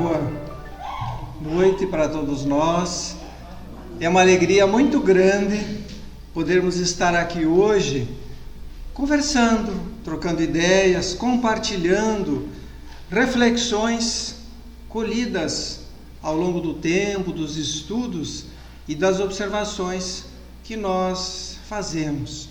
boa noite para todos nós. É uma alegria muito grande podermos estar aqui hoje conversando, trocando ideias, compartilhando reflexões colhidas ao longo do tempo, dos estudos e das observações que nós fazemos.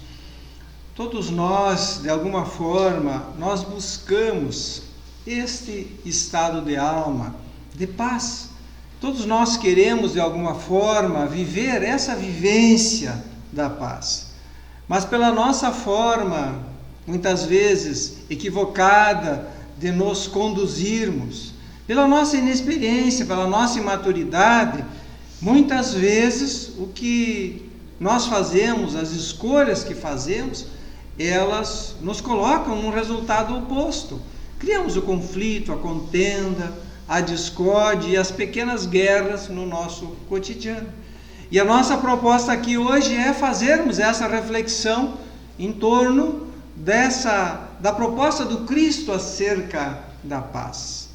Todos nós, de alguma forma, nós buscamos este estado de alma, de paz. Todos nós queremos, de alguma forma, viver essa vivência da paz. Mas pela nossa forma, muitas vezes equivocada, de nos conduzirmos, pela nossa inexperiência, pela nossa imaturidade, muitas vezes o que nós fazemos, as escolhas que fazemos, elas nos colocam num resultado oposto. Criamos o conflito, a contenda, a discórdia e as pequenas guerras no nosso cotidiano. E a nossa proposta aqui hoje é fazermos essa reflexão em torno da proposta do Cristo acerca da paz.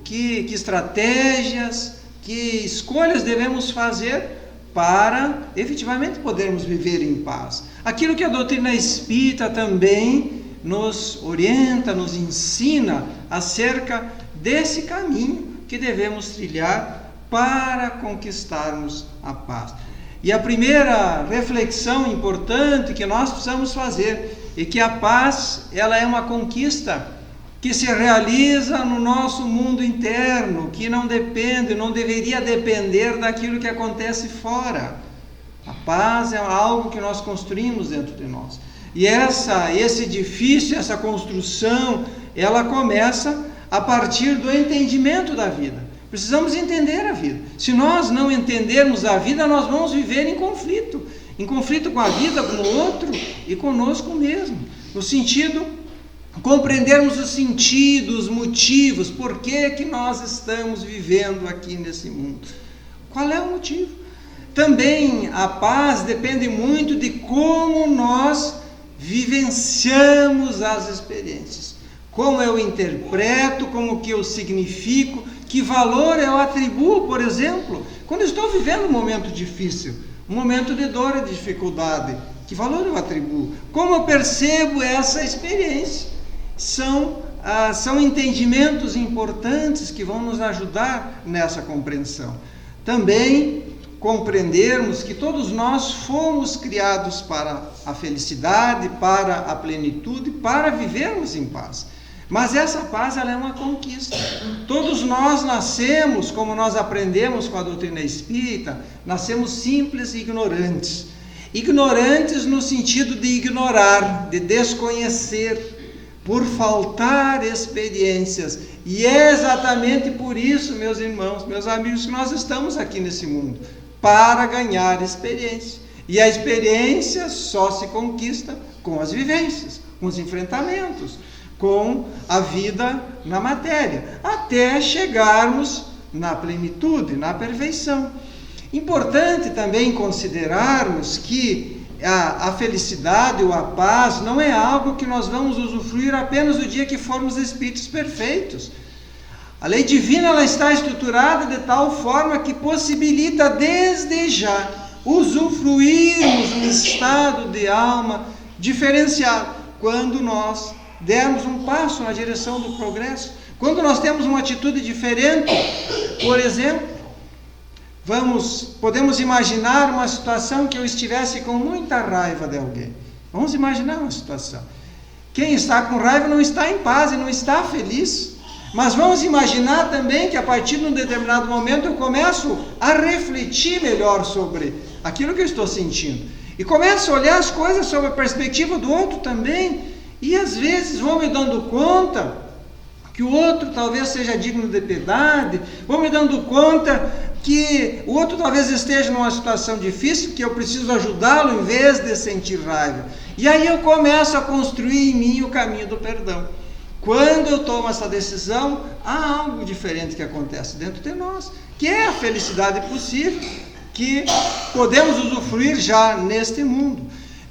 Que estratégias, que escolhas devemos fazer para efetivamente podermos viver em paz. Aquilo que a doutrina espírita também nos orienta, nos ensina acerca desse caminho que devemos trilhar para conquistarmos a paz. E a primeira reflexão importante que nós precisamos fazer é que a paz, ela é uma conquista que se realiza no nosso mundo interno, que não depende, não deveria depender daquilo que acontece fora. A paz é algo que nós construímos dentro de nós. E esse edifício, essa construção, ela começa a partir do entendimento da vida. Precisamos entender a vida. Se nós não entendermos a vida, nós vamos viver em conflito com a vida, com o outro e conosco mesmo. No sentido, compreendermos os sentidos, os motivos, por que nós estamos vivendo aqui nesse mundo. Qual é o motivo? Também a paz depende muito de como nós vivenciamos as experiências. Como eu interpreto, como que eu significo, que valor eu atribuo, por exemplo, quando eu estou vivendo um momento difícil, um momento de dor e de dificuldade, que valor eu atribuo? Como eu percebo essa experiência? São entendimentos importantes que vão nos ajudar nessa compreensão. Também compreendermos que todos nós fomos criados para a felicidade, para a plenitude, para vivermos em paz. Mas essa paz, ela é uma conquista. Todos nós nascemos, como nós aprendemos com a doutrina espírita, nascemos simples e ignorantes. Ignorantes no sentido de ignorar, de desconhecer, por faltar experiências. E é exatamente por isso, meus irmãos, meus amigos, que nós estamos aqui nesse mundo, para ganhar experiência. E a experiência só se conquista com as vivências, com os enfrentamentos, com a vida na matéria, até chegarmos na plenitude, na perfeição. Importante também considerarmos que a felicidade ou a paz não é algo que nós vamos usufruir apenas no dia que formos espíritos perfeitos. A lei divina, ela está estruturada de tal forma que possibilita desde já usufruirmos um estado de alma diferenciado quando nós dermos um passo na direção do progresso, quando nós temos uma atitude diferente. Por exemplo, podemos imaginar uma situação que eu estivesse com muita raiva de alguém. Vamos imaginar uma situação. Quem está com raiva não está em paz e não está feliz. Mas vamos imaginar também que a partir de um determinado momento eu começo a refletir melhor sobre aquilo que eu estou sentindo. E começo a olhar as coisas sob a perspectiva do outro também. E às vezes vou me dando conta que o outro talvez seja digno de piedade, vou me dando conta que o outro talvez esteja numa situação difícil, que eu preciso ajudá-lo em vez de sentir raiva. E aí eu começo a construir em mim o caminho do perdão. Quando eu tomo essa decisão, há algo diferente que acontece dentro de nós, que é a felicidade possível, que podemos usufruir já neste mundo.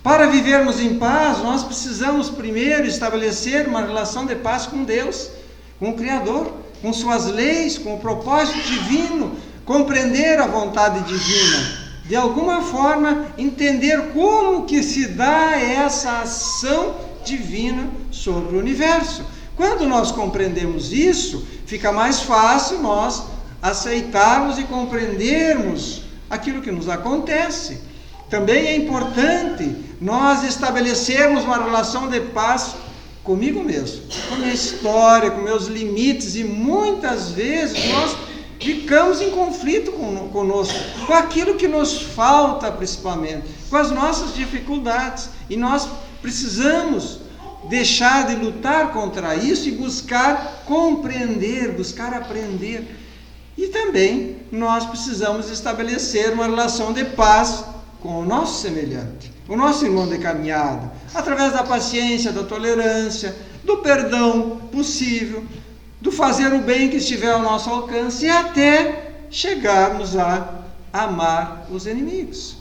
Para vivermos em paz, nós precisamos primeiro estabelecer uma relação de paz com Deus, com o Criador, com suas leis, com o propósito divino, compreender a vontade divina, de alguma forma entender como que se dá essa ação divina sobre o universo. Quando nós compreendemos isso, fica mais fácil nós aceitarmos e compreendermos aquilo que nos acontece. Também é importante nós estabelecermos uma relação de paz comigo mesmo, com a minha história, com meus limites, e muitas vezes nós ficamos em conflito conosco, com aquilo que nos falta principalmente, com as nossas dificuldades, e nós precisamos deixar de lutar contra isso e buscar compreender, buscar aprender. E também nós precisamos estabelecer uma relação de paz com o nosso semelhante, o nosso irmão de caminhada, através da paciência, da tolerância, do perdão possível, do fazer o bem que estiver ao nosso alcance, e até chegarmos a amar os inimigos.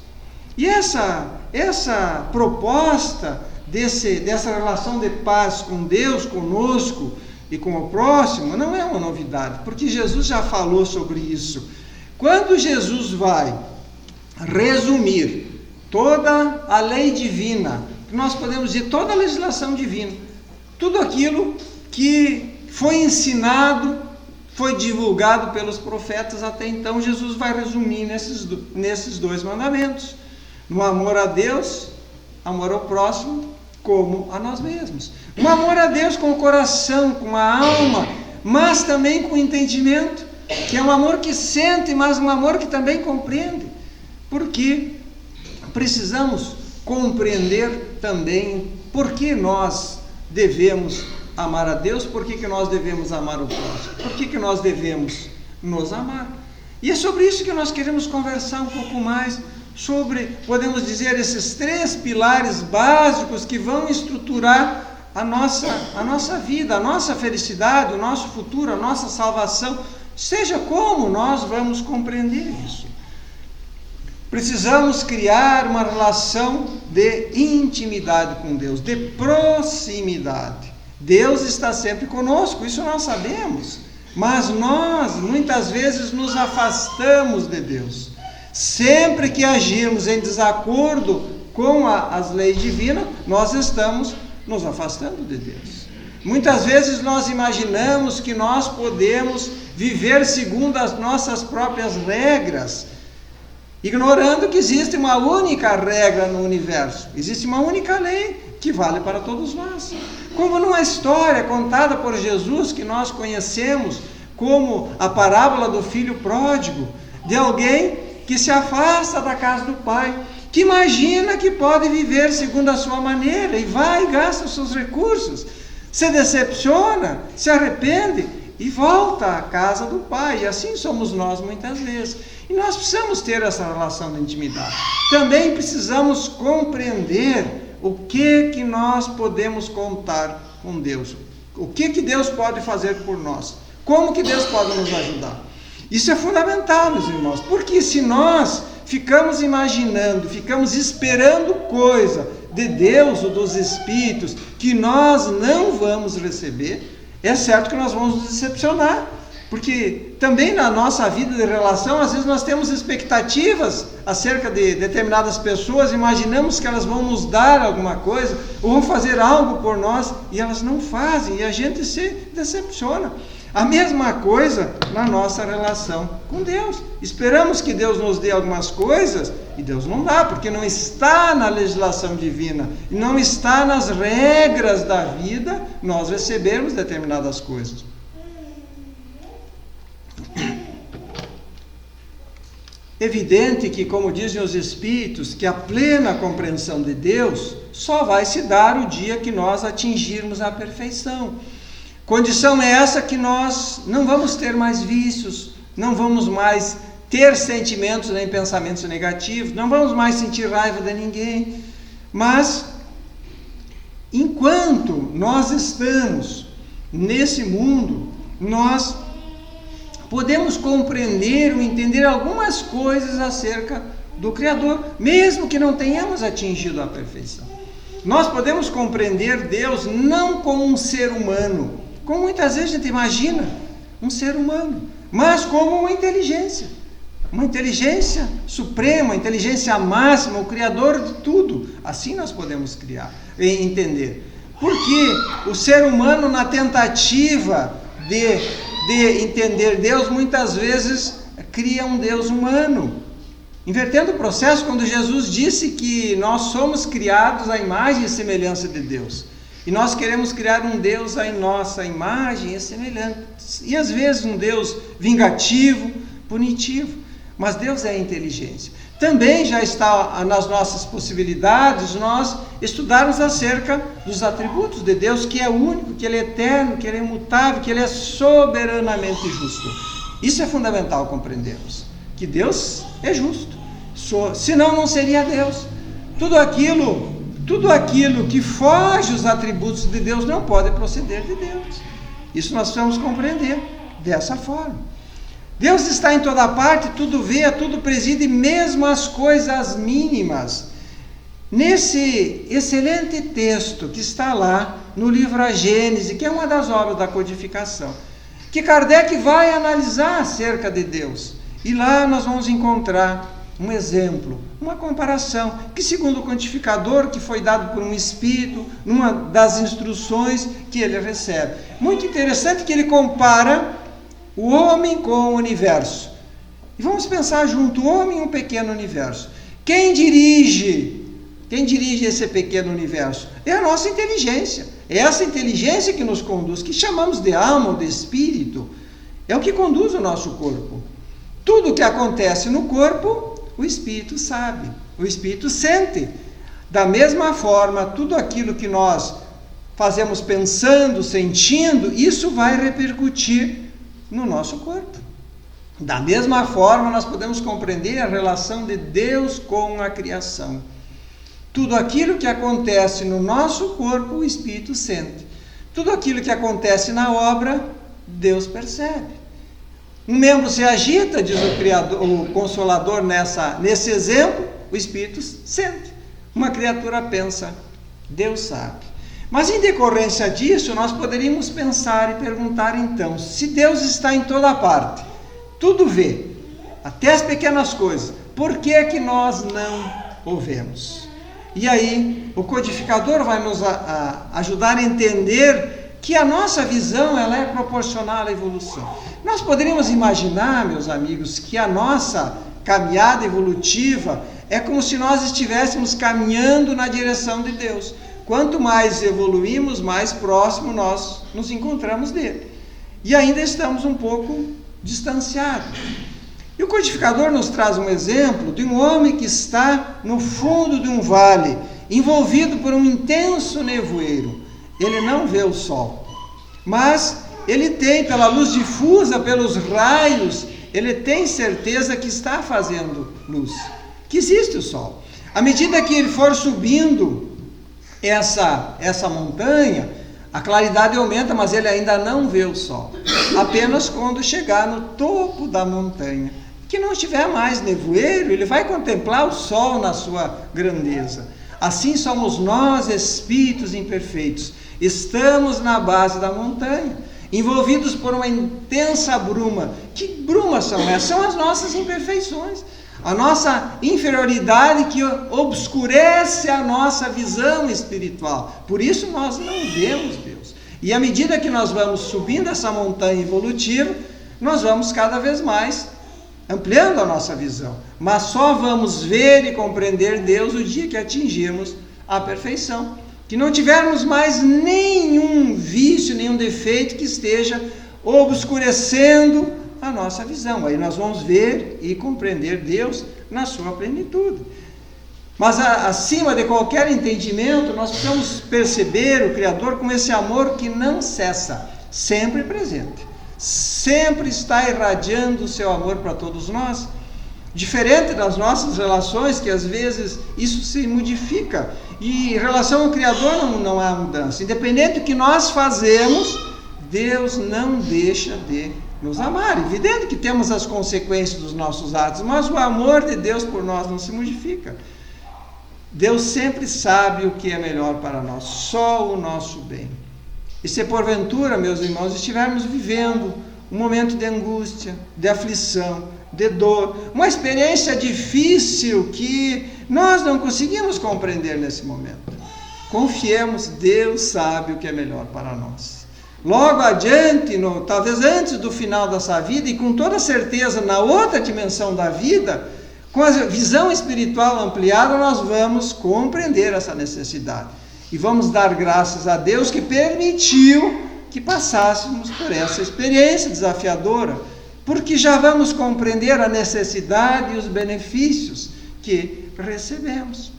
E essa proposta dessa relação de paz com Deus, conosco e com o próximo, não é uma novidade, porque Jesus já falou sobre isso. Quando Jesus vai resumir toda a lei divina, nós podemos dizer toda a legislação divina, tudo aquilo que foi ensinado, foi divulgado pelos profetas até então, Jesus vai resumir nesses dois mandamentos: no amor a Deus, amor ao próximo, como a nós mesmos. Um amor a Deus com o coração, com a alma, mas também com o entendimento, que é um amor que sente, mas um amor que também compreende, porque precisamos compreender também por que nós devemos amar a Deus, por que nós devemos amar o próximo, por que nós devemos nos amar. E é sobre isso que nós queremos conversar um pouco mais, sobre, podemos dizer, esses 3 pilares básicos que vão estruturar a nossa vida, a nossa felicidade, o nosso futuro, a nossa salvação, seja como nós vamos compreender isso. Precisamos criar uma relação de intimidade com Deus, de proximidade. Deus está sempre conosco, isso nós sabemos, mas nós muitas vezes nos afastamos de Deus. Sempre que agirmos em desacordo com as leis divinas, nós estamos nos afastando de Deus. Muitas vezes nós imaginamos que nós podemos viver segundo as nossas próprias regras, ignorando que existe uma única regra no universo, existe uma única lei que vale para todos nós. Como numa história contada por Jesus, que nós conhecemos como a parábola do filho pródigo, de alguém que se afasta da casa do pai, que imagina que pode viver segundo a sua maneira, e vai e gasta os seus recursos, se decepciona, se arrepende e volta à casa do pai. E assim somos nós muitas vezes. E nós precisamos ter essa relação de intimidade. Também precisamos compreender o que nós podemos contar com Deus, o que Deus pode fazer por nós, como que Deus pode nos ajudar. Isso é fundamental, meus irmãos, porque se nós ficamos imaginando, ficamos esperando coisa de Deus ou dos Espíritos que nós não vamos receber, é certo que nós vamos nos decepcionar, porque também na nossa vida de relação, às vezes nós temos expectativas acerca de determinadas pessoas, imaginamos que elas vão nos dar alguma coisa, ou vão fazer algo por nós, e elas não fazem, e a gente se decepciona. A mesma coisa na nossa relação com Deus. Esperamos que Deus nos dê algumas coisas e Deus não dá, porque não está na legislação divina, e não está nas regras da vida nós recebermos determinadas coisas. Evidente que, como dizem os Espíritos, que a plena compreensão de Deus só vai se dar o dia que nós atingirmos a perfeição. Condição é essa que nós não vamos ter mais vícios, não vamos mais ter sentimentos nem pensamentos negativos, não vamos mais sentir raiva de ninguém. Mas, enquanto nós estamos nesse mundo, nós podemos compreender ou entender algumas coisas acerca do Criador, mesmo que não tenhamos atingido a perfeição. Nós podemos compreender Deus não como um ser humano, como muitas vezes a gente imagina, um ser humano, mas como uma inteligência suprema, uma inteligência máxima, o Criador de tudo. Assim nós podemos entender. Porque o ser humano, na tentativa de entender Deus, muitas vezes cria um Deus humano, invertendo o processo, quando Jesus disse que nós somos criados à imagem e semelhança de Deus. E nós queremos criar um Deus à nossa imagem e semelhança. E às vezes um Deus vingativo, punitivo. Mas Deus é a inteligência. Também já está nas nossas possibilidades nós estudarmos acerca dos atributos de Deus, que é único, que Ele é eterno, que Ele é imutável, que Ele é soberanamente justo. Isso é fundamental compreendermos, que Deus é justo. Senão não seria Deus. Tudo aquilo que foge os atributos de Deus não pode proceder de Deus. Isso nós precisamos compreender dessa forma. Deus está em toda parte, tudo vê, tudo preside, mesmo as coisas mínimas. Nesse excelente texto que está lá no livro A Gênese, que é uma das obras da codificação, que Kardec vai analisar acerca de Deus. E lá nós vamos encontrar um exemplo, uma comparação, que segundo o codificador, que foi dado por um espírito, numa das instruções que ele recebe. Muito interessante que ele compara o homem com o universo. E vamos pensar junto, o homem é um pequeno universo. Quem dirige esse pequeno universo? É a nossa inteligência. É essa inteligência que nos conduz, que chamamos de alma ou de espírito. É o que conduz o nosso corpo. Tudo o que acontece no corpo, o espírito sabe, o espírito sente. Da mesma forma, tudo aquilo que nós fazemos pensando, sentindo, isso vai repercutir no nosso corpo. Da mesma forma, nós podemos compreender a relação de Deus com a criação. Tudo aquilo que acontece no nosso corpo, o Espírito sente. Tudo aquilo que acontece na obra, Deus percebe. Um membro se agita, diz o Consolador nesse exemplo, o Espírito sente. Uma criatura pensa, Deus sabe. Mas em decorrência disso, nós poderíamos pensar e perguntar então, se Deus está em toda parte, tudo vê, até as pequenas coisas, por que é que nós não o vemos? E aí, o codificador vai nos ajudar a entender que a nossa visão ela é proporcional à evolução. Nós poderíamos imaginar, meus amigos, que a nossa caminhada evolutiva é como se nós estivéssemos caminhando na direção de Deus. Quanto mais evoluímos, mais próximo nós nos encontramos dele. E ainda estamos um pouco distanciados. E o codificador nos traz um exemplo de um homem que está no fundo de um vale, envolvido por um intenso nevoeiro. Ele não vê o sol, mas ele tem, pela luz difusa, pelos raios, ele tem certeza que está fazendo luz, que existe o sol. À medida que ele for subindo essa montanha, a claridade aumenta, mas ele ainda não vê o sol. Apenas quando chegar no topo da montanha, que não estiver mais nevoeiro, ele vai contemplar o sol na sua grandeza. Assim somos nós, espíritos imperfeitos. Estamos na base da montanha, envolvidos por uma intensa bruma. Que brumas são essas? São as nossas imperfeições. A nossa inferioridade que obscurece a nossa visão espiritual. Por isso nós não vemos Deus. E à medida que nós vamos subindo essa montanha evolutiva, nós vamos cada vez mais ampliando a nossa visão. Mas só vamos ver e compreender Deus o dia que atingirmos a perfeição. Que não tivermos mais nenhum vício, nenhum defeito que esteja obscurecendo a nossa visão. Aí nós vamos ver e compreender Deus na sua plenitude. Mas acima de qualquer entendimento, nós precisamos perceber o Criador com esse amor que não cessa, sempre presente, sempre está irradiando o seu amor para todos nós. Diferente das nossas relações, que às vezes isso se modifica, e em relação ao Criador não há mudança. Independente do que nós fazemos, Deus não deixa de nos amar. Evidente que temos as consequências dos nossos atos, mas o amor de Deus por nós não se modifica. Deus sempre sabe o que é melhor para nós, só o nosso bem. E se porventura, meus irmãos, estivermos vivendo um momento de angústia, de aflição, de dor, uma experiência difícil que nós não conseguimos compreender nesse momento. Confiemos, Deus sabe o que é melhor para nós. Logo adiante, talvez antes do final dessa vida, e com toda certeza na outra dimensão da vida, com a visão espiritual ampliada, nós vamos compreender essa necessidade. E vamos dar graças a Deus que permitiu que passássemos por essa experiência desafiadora, porque já vamos compreender a necessidade e os benefícios que recebemos.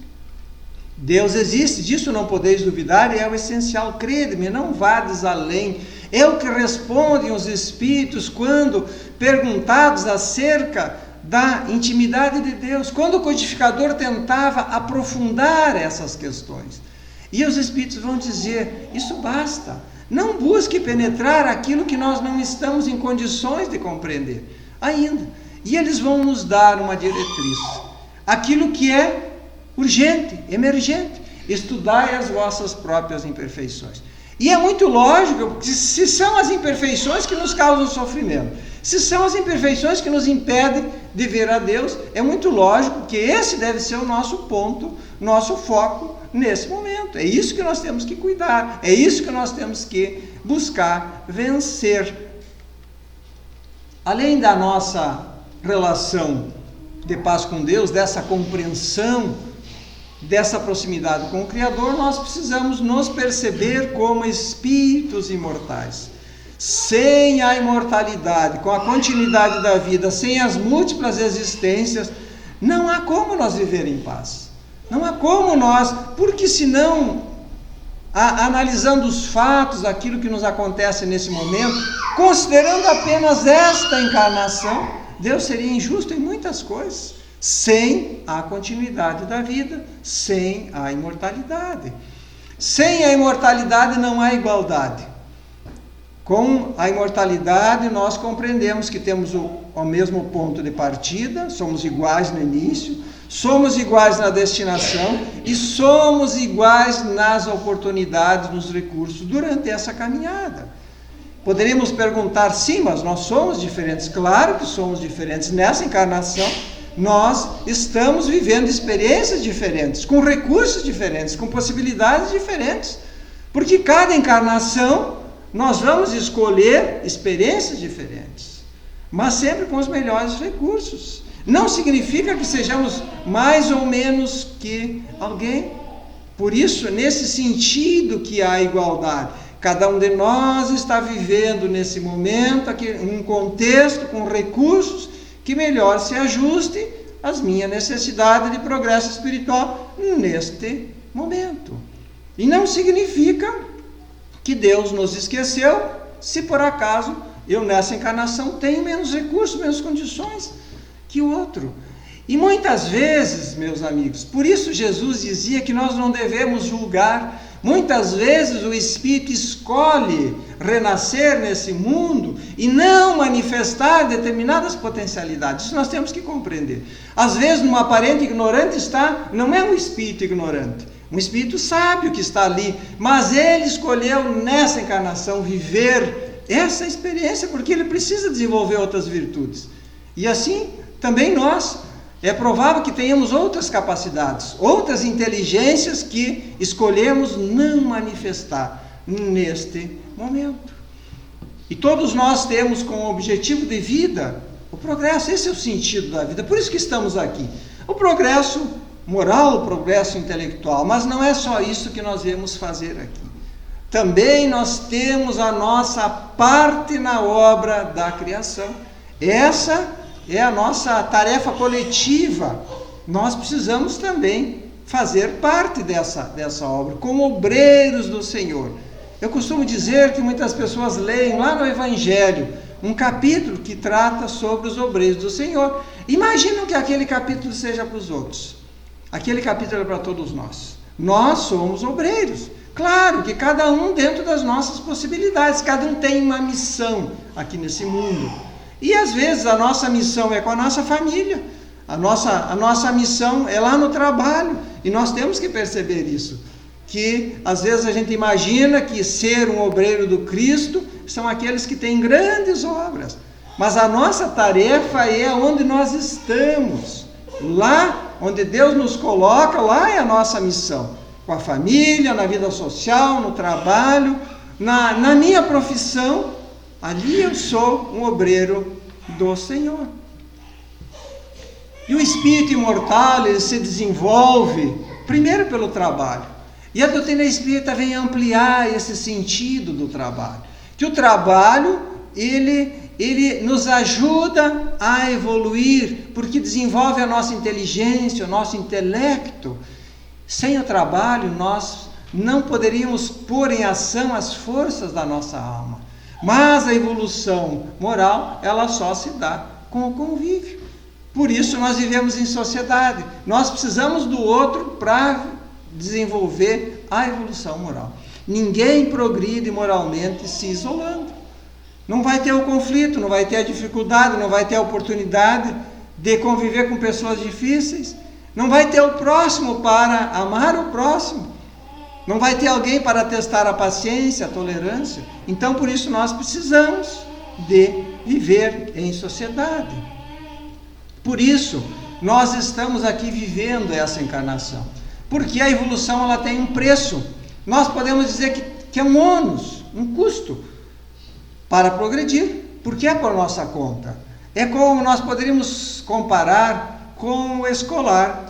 Deus existe, disso não podeis duvidar, e é o essencial, crede-me, não vades além. É o que respondem os Espíritos quando perguntados acerca da intimidade de Deus, quando o codificador tentava aprofundar essas questões. E os Espíritos vão dizer, isso basta, não busque penetrar aquilo que nós não estamos em condições de compreender ainda. E eles vão nos dar uma diretriz, aquilo que é urgente, emergente, estudai as vossas próprias imperfeições. E é muito lógico, porque se são as imperfeições que nos causam sofrimento, se são as imperfeições que nos impedem de ver a Deus, é muito lógico que esse deve ser o nosso ponto, nosso foco nesse momento. É isso que nós temos que cuidar, é isso que nós temos que buscar vencer. Além da nossa relação de paz com Deus, dessa compreensão, dessa proximidade com o Criador, nós precisamos nos perceber como espíritos imortais. Sem a imortalidade, com a continuidade da vida, sem as múltiplas existências, não há como nós viver em paz. Não há como nós, porque senão, analisando os fatos, aquilo que nos acontece nesse momento, considerando apenas esta encarnação, Deus seria injusto em muitas coisas. Sem a continuidade da vida, sem a imortalidade. Sem a imortalidade não há igualdade. Com a imortalidade nós compreendemos que temos o mesmo ponto de partida, somos iguais no início, somos iguais na destinação e somos iguais nas oportunidades, nos recursos durante essa caminhada. Poderíamos perguntar, sim, mas nós somos diferentes. Claro que somos diferentes. Nessa encarnação nós estamos vivendo experiências diferentes, com recursos diferentes, com possibilidades diferentes, porque cada encarnação nós vamos escolher experiências diferentes, mas sempre com os melhores recursos. Não significa que sejamos mais ou menos que alguém. Por isso, nesse sentido que há igualdade, cada um de nós está vivendo nesse momento aqui, um contexto com recursos que melhor se ajuste às minhas necessidades de progresso espiritual neste momento. E não significa que Deus nos esqueceu, se por acaso eu nessa encarnação tenho menos recursos, menos condições que o outro. E muitas vezes, meus amigos, por isso Jesus dizia que nós não devemos julgar. Muitas vezes o Espírito escolhe renascer nesse mundo e não manifestar determinadas potencialidades. Isso nós temos que compreender. Às vezes, numa aparente ignorante não é um espírito ignorante, um espírito sábio que está ali, mas ele escolheu nessa encarnação viver essa experiência porque ele precisa desenvolver outras virtudes. E assim, também nós, é provável que tenhamos outras capacidades, outras inteligências que escolhemos não manifestar neste momento. E todos nós temos como objetivo de vida o progresso, esse é o sentido da vida, por isso que estamos aqui. O progresso moral, o progresso intelectual, mas não é só isso que nós viemos fazer aqui. Também nós temos a nossa parte na obra da criação. Essa é a nossa tarefa coletiva. Nós precisamos também fazer parte dessa obra, como obreiros do Senhor. Eu costumo dizer que muitas pessoas leem lá no Evangelho um capítulo que trata sobre os obreiros do Senhor. Imaginam que aquele capítulo seja para os outros. Aquele capítulo é para todos nós. Nós somos obreiros. Claro que cada um dentro das nossas possibilidades, cada um tem uma missão aqui nesse mundo. E às vezes a nossa missão é com a nossa família, a nossa missão é lá no trabalho, e nós temos que perceber isso. que às vezes a gente imagina que ser um obreiro do Cristo são aqueles que têm grandes obras, mas a nossa tarefa é onde nós estamos, lá onde Deus nos coloca, lá é a nossa missão, com a família, na vida social, no trabalho, na minha profissão, ali eu sou um obreiro do Senhor. E o espírito imortal, ele se desenvolve primeiro pelo trabalho. E a doutrina espírita vem ampliar esse sentido do trabalho. Que o trabalho, ele nos ajuda a evoluir, porque desenvolve a nossa inteligência, o nosso intelecto. Sem o trabalho, nós não poderíamos pôr em ação as forças da nossa alma. Mas a evolução moral, ela só se dá com o convívio. Por isso nós vivemos em sociedade. Nós precisamos do outro para desenvolver a evolução moral. Ninguém progride moralmente se isolando. Não vai ter o conflito, não vai ter a dificuldade, não vai ter a oportunidade de conviver com pessoas difíceis, não vai ter o próximo para amar o próximo, não vai ter alguém para testar a paciência, a tolerância. Então, por isso nós precisamos de viver em sociedade. Por isso, nós estamos aqui vivendo essa encarnação. Porque a evolução, ela tem um preço. Nós podemos dizer que é um ônus, um custo para progredir, porque é por nossa conta. É como nós poderíamos comparar com o escolar,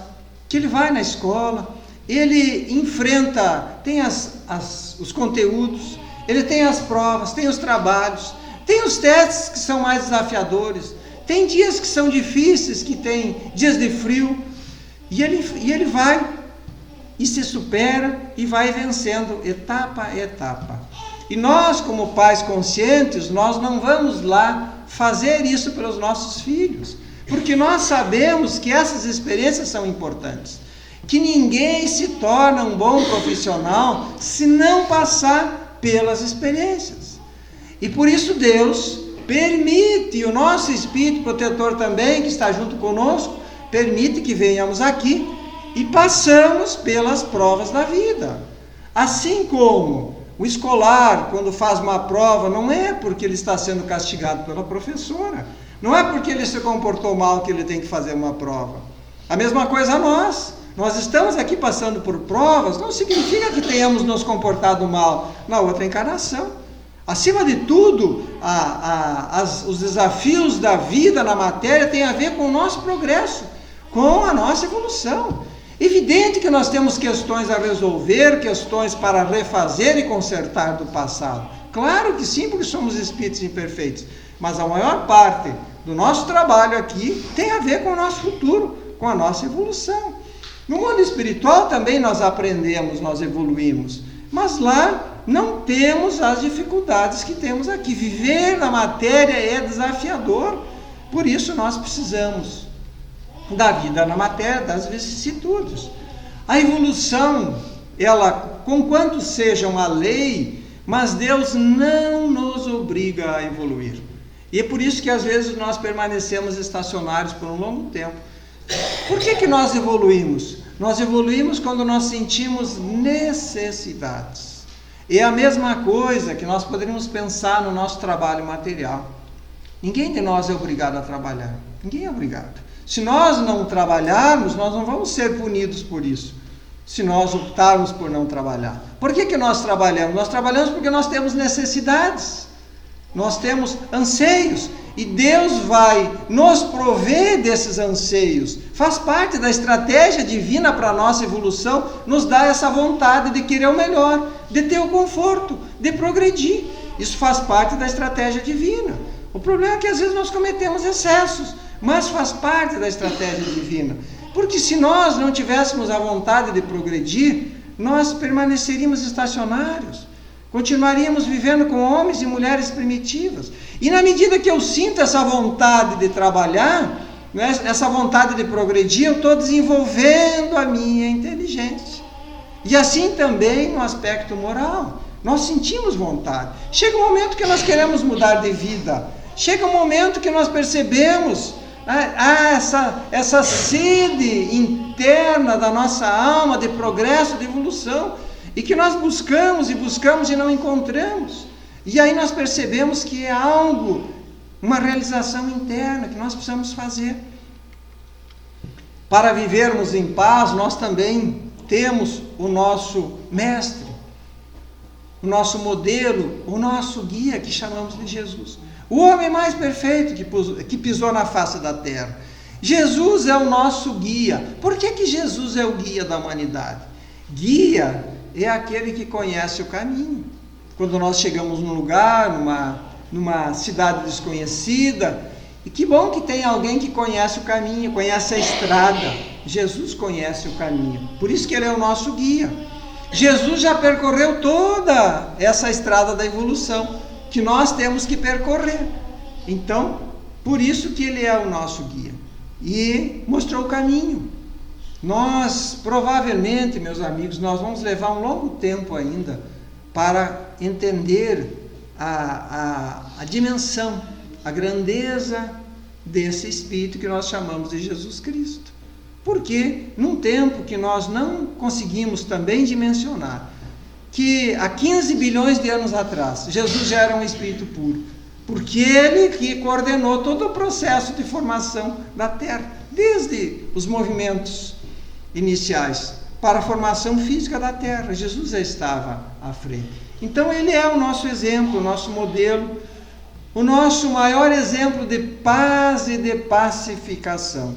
que ele vai na escola, ele enfrenta, tem os conteúdos, ele tem as provas, tem os trabalhos, tem os testes que são mais desafiadores, tem dias que são difíceis, que tem dias de frio, e ele vai e se supera e vai vencendo etapa a etapa. E nós, como pais conscientes, nós não vamos lá fazer isso pelos nossos filhos, porque nós sabemos que essas experiências são importantes, que ninguém se torna um bom profissional se não passar pelas experiências. E por isso Deus permite, e o nosso Espírito protetor também, que está junto conosco, permite que venhamos aqui e passamos pelas provas da vida. Assim como o escolar, quando faz uma prova, não é porque ele está sendo castigado pela professora, não é porque ele se comportou mal que ele tem que fazer uma prova. A mesma coisa nós estamos aqui passando por provas, não significa que tenhamos nos comportado mal na outra encarnação. Acima de tudo, os desafios da vida na matéria têm a ver com o nosso progresso, com a nossa evolução. Evidente que nós temos questões a resolver, questões para refazer e consertar do passado. Claro que sim, porque somos espíritos imperfeitos. Mas a maior parte do nosso trabalho aqui tem a ver com o nosso futuro, com a nossa evolução. No mundo espiritual também nós aprendemos, nós evoluímos. Mas lá não temos as dificuldades que temos aqui. Viver na matéria é desafiador. Por isso nós precisamos da vida na matéria, das vicissitudes. A evolução, ela, conquanto seja uma lei, mas Deus não nos obriga a evoluir. E é por isso que às vezes nós permanecemos estacionários por um longo tempo. Por que nós evoluímos? Nós evoluímos quando nós sentimos necessidades. É a mesma coisa que nós poderíamos pensar no nosso trabalho material. Ninguém de nós é obrigado a trabalhar. Ninguém é obrigado. Se nós não trabalharmos, nós não vamos ser punidos por isso, se nós optarmos por não trabalhar. Por que nós trabalhamos? Nós trabalhamos porque nós temos necessidades, nós temos anseios, e Deus vai nos prover desses anseios. Faz parte da estratégia divina para a nossa evolução, nos dá essa vontade de querer o melhor, de ter o conforto, de progredir. Isso faz parte da estratégia divina. O problema é que às vezes nós cometemos excessos, mas faz parte da estratégia divina, porque se nós não tivéssemos a vontade de progredir, nós permaneceríamos estacionários, continuaríamos vivendo com homens e mulheres primitivas. E na medida que eu sinto essa vontade de trabalhar, essa vontade de progredir, eu estou desenvolvendo a minha inteligência. E assim também no aspecto moral, nós sentimos vontade. Chega um momento que nós queremos mudar de vida, chega um momento que nós percebemos essa sede interna da nossa alma de progresso, de evolução. e que nós buscamos e não encontramos. E aí nós percebemos que é algo, uma realização interna que nós precisamos fazer. Para vivermos em paz, nós também temos o nosso mestre, o nosso modelo, o nosso guia, que chamamos de Jesus. O homem mais perfeito que pisou na face da terra. Jesus é o nosso guia. Por que Jesus é o guia da humanidade? Guia é aquele que conhece o caminho. Quando nós chegamos num lugar, numa cidade desconhecida, e que bom que tem alguém que conhece o caminho, conhece a estrada. Jesus conhece o caminho. Por isso que ele é o nosso guia. Jesus já percorreu toda essa estrada da evolução, que nós temos que percorrer. Então, por isso que ele é o nosso guia. E mostrou o caminho. Nós, provavelmente, meus amigos, nós vamos levar um longo tempo ainda para entender a dimensão, a grandeza desse Espírito que nós chamamos de Jesus Cristo. Porque num tempo que nós não conseguimos também dimensionar, que há 15 bilhões de anos atrás, Jesus já era um Espírito puro, porque ele que coordenou todo o processo de formação da Terra, desde os movimentos iniciais para a formação física da Terra. Jesus já estava à frente. Então ele é o nosso exemplo, o nosso modelo, o nosso maior exemplo de paz e de pacificação.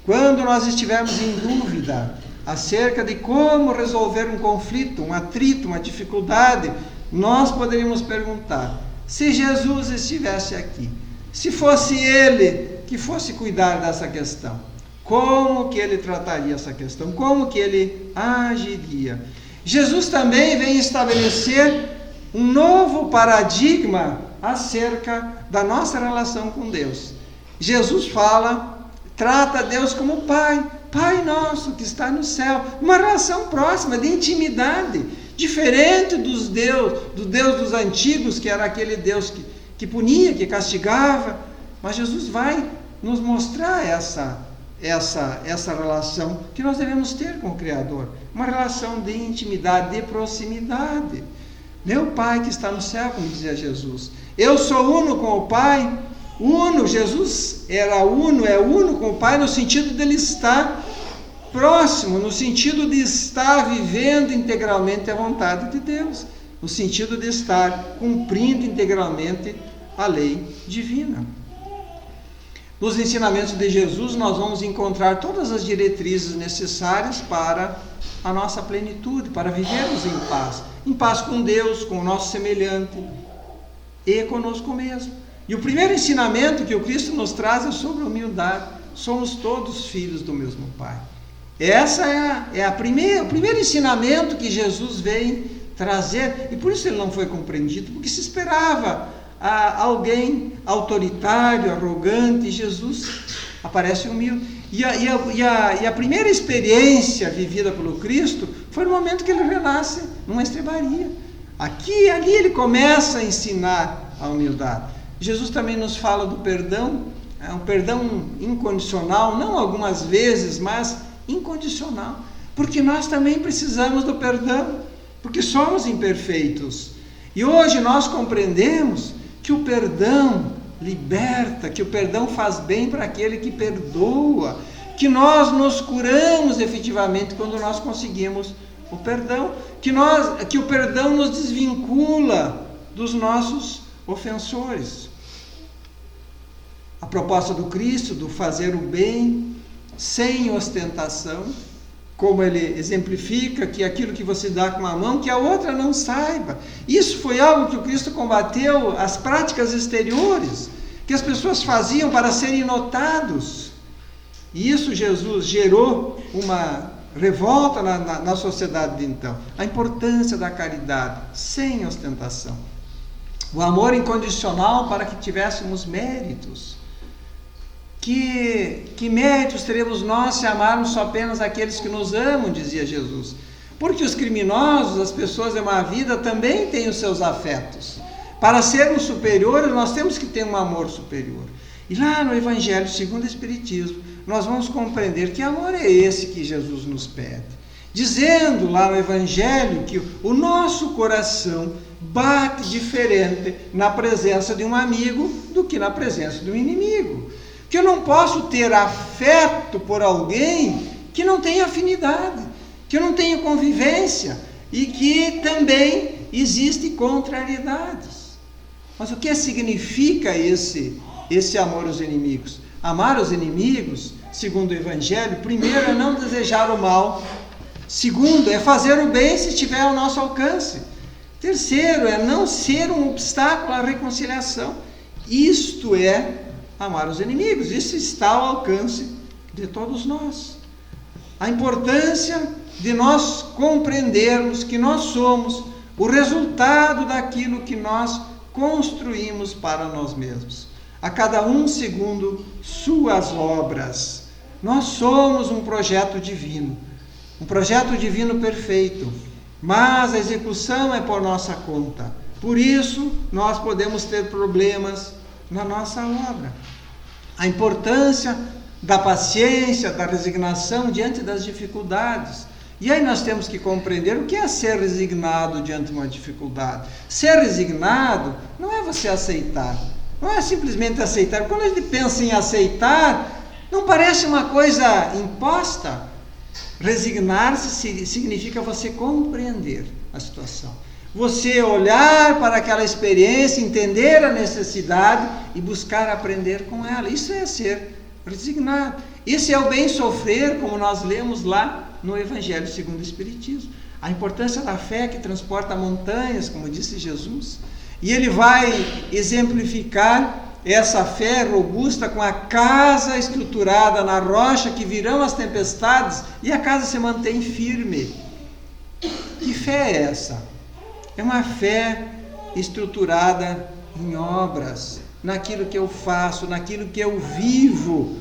Quando nós estivermos em dúvida acerca de como resolver um conflito, um atrito, uma dificuldade, nós poderíamos perguntar: se Jesus estivesse aqui, se fosse ele que fosse cuidar dessa questão, como que ele trataria essa questão? Como que ele agiria? Jesus também vem estabelecer um novo paradigma acerca da nossa relação com Deus. Jesus trata Deus como Pai, Pai nosso que está no céu, uma relação próxima, de intimidade, diferente do Deus dos antigos, que era aquele Deus que punia, que castigava. Mas Jesus vai nos mostrar essa relação que nós devemos ter com o Criador, uma relação de intimidade, de proximidade. Meu Pai que está no céu, como dizia Jesus, eu sou uno com o Pai. Uno, Jesus era uno, é uno com o Pai no sentido dele estar próximo, no sentido de estar vivendo integralmente a vontade de Deus, no sentido de estar cumprindo integralmente a lei divina. Nos ensinamentos de Jesus nós vamos encontrar todas as diretrizes necessárias para a nossa plenitude, para vivermos em paz com Deus, com o nosso semelhante e conosco mesmo. E o primeiro ensinamento que o Cristo nos traz é sobre a humildade. Somos todos filhos do mesmo Pai. Essa é o primeiro ensinamento que Jesus vem trazer, e por isso ele não foi compreendido, porque se esperava alguém autoritário, arrogante, e Jesus aparece humilde. E a primeira experiência vivida pelo Cristo foi no momento que ele renasce numa estrebaria. Aqui e ali ele começa a ensinar a humildade. Jesus também nos fala do perdão, um perdão incondicional, não algumas vezes, mas incondicional, porque nós também precisamos do perdão, porque somos imperfeitos. E hoje nós compreendemos que o perdão liberta, que o perdão faz bem para aquele que perdoa, que nós nos curamos efetivamente quando nós conseguimos o perdão, que o perdão nos desvincula dos nossos ofensores. A proposta do Cristo, do fazer o bem sem ostentação, como ele exemplifica, que aquilo que você dá com uma mão, que a outra não saiba. Isso foi algo que o Cristo combateu, as práticas exteriores, que as pessoas faziam para serem notados. E isso Jesus gerou uma revolta na sociedade de então. A importância da caridade, sem ostentação. O amor incondicional para que tivéssemos méritos. Que méritos teremos nós se amarmos só apenas aqueles que nos amam, dizia Jesus. Porque os criminosos, as pessoas de má vida, também têm os seus afetos. Para sermos superiores, nós temos que ter um amor superior. E lá no Evangelho segundo o Espiritismo, nós vamos compreender que amor é esse que Jesus nos pede. dizendo lá no Evangelho que o nosso coração bate diferente na presença de um amigo do que na presença de um inimigo. Que eu não posso ter afeto por alguém que não tem afinidade, que eu não tenho convivência e que também existe contrariedades. Mas o que significa esse amor aos inimigos? Amar os inimigos, segundo o Evangelho, primeiro é não desejar o mal. Segundo, é fazer o bem se estiver ao nosso alcance. Terceiro, é não ser um obstáculo à reconciliação. Isto é amar os inimigos. Isso está ao alcance de todos nós. A importância de nós compreendermos que nós somos o resultado daquilo que nós construímos para nós mesmos. A cada um segundo suas obras. Nós somos um projeto divino perfeito, mas a execução é por nossa conta. Por isso, nós podemos ter problemas na nossa obra. A importância da paciência, da resignação diante das dificuldades. E aí nós temos que compreender o que é ser resignado diante de uma dificuldade. Ser resignado não é você aceitar, não é simplesmente aceitar. Quando a gente pensa em aceitar, não parece uma coisa imposta. Resignar-se significa você compreender a situação. Você olhar para aquela experiência, entender a necessidade e buscar aprender com ela. Isso é ser resignado. Isso é o bem sofrer, como nós lemos lá no Evangelho segundo o Espiritismo. A importância da fé que transporta montanhas, como disse Jesus. E ele vai exemplificar essa fé robusta com a casa estruturada na rocha, que virão as tempestades e a casa se mantém firme. Que fé é essa? É uma fé estruturada em obras, naquilo que eu faço, naquilo que eu vivo.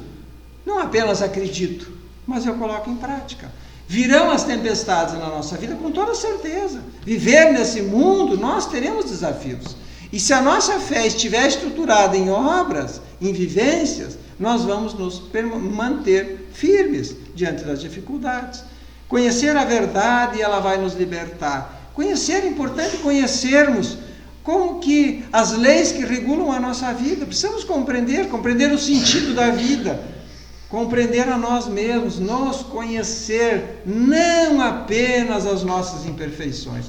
Não apenas acredito, mas eu coloco em prática. Virão as tempestades na nossa vida com toda certeza. Viver nesse mundo, nós teremos desafios. E se a nossa fé estiver estruturada em obras, em vivências, nós vamos nos manter firmes diante das dificuldades. Conhecer a verdade, ela vai nos libertar. É importante conhecermos como que as leis que regulam a nossa vida. Precisamos compreender o sentido da vida, compreender a nós mesmos, nos conhecer, não apenas as nossas imperfeições,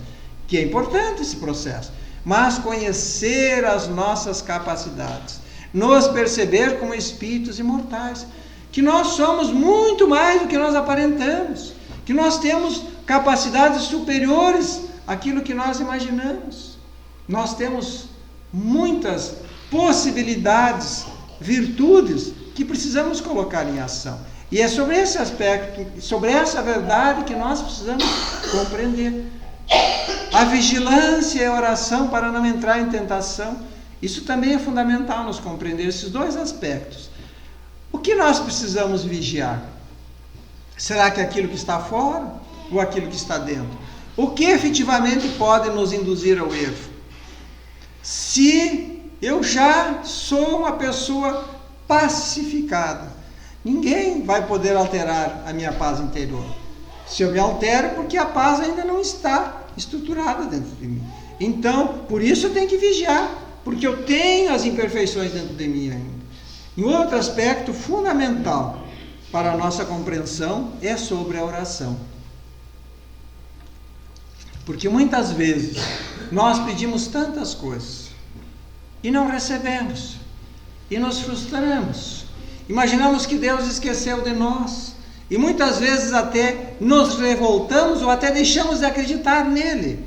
que é importante esse processo, mas conhecer as nossas capacidades, nos perceber como espíritos imortais, que nós somos muito mais do que nós aparentamos, que nós temos capacidades superiores àquilo que nós imaginamos. Nós temos muitas possibilidades, virtudes que precisamos colocar em ação. E é sobre esse aspecto, sobre essa verdade que nós precisamos compreender. A vigilância e a oração para não entrar em tentação, isso também é fundamental nos compreender esses dois aspectos. O que nós precisamos vigiar? Será que é aquilo que está fora ou aquilo que está dentro? O que efetivamente pode nos induzir ao erro? Se eu já sou uma pessoa pacificada, ninguém vai poder alterar a minha paz interior. Se eu me altero, porque a paz ainda não está estruturada dentro de mim. Então, por isso eu tenho que vigiar, porque eu tenho as imperfeições dentro de mim ainda. E outro aspecto fundamental para a nossa compreensão é sobre a oração. Porque muitas vezes nós pedimos tantas coisas e não recebemos, e nos frustramos. Imaginamos que Deus esqueceu de nós. E muitas vezes até nos revoltamos ou até deixamos de acreditar nele.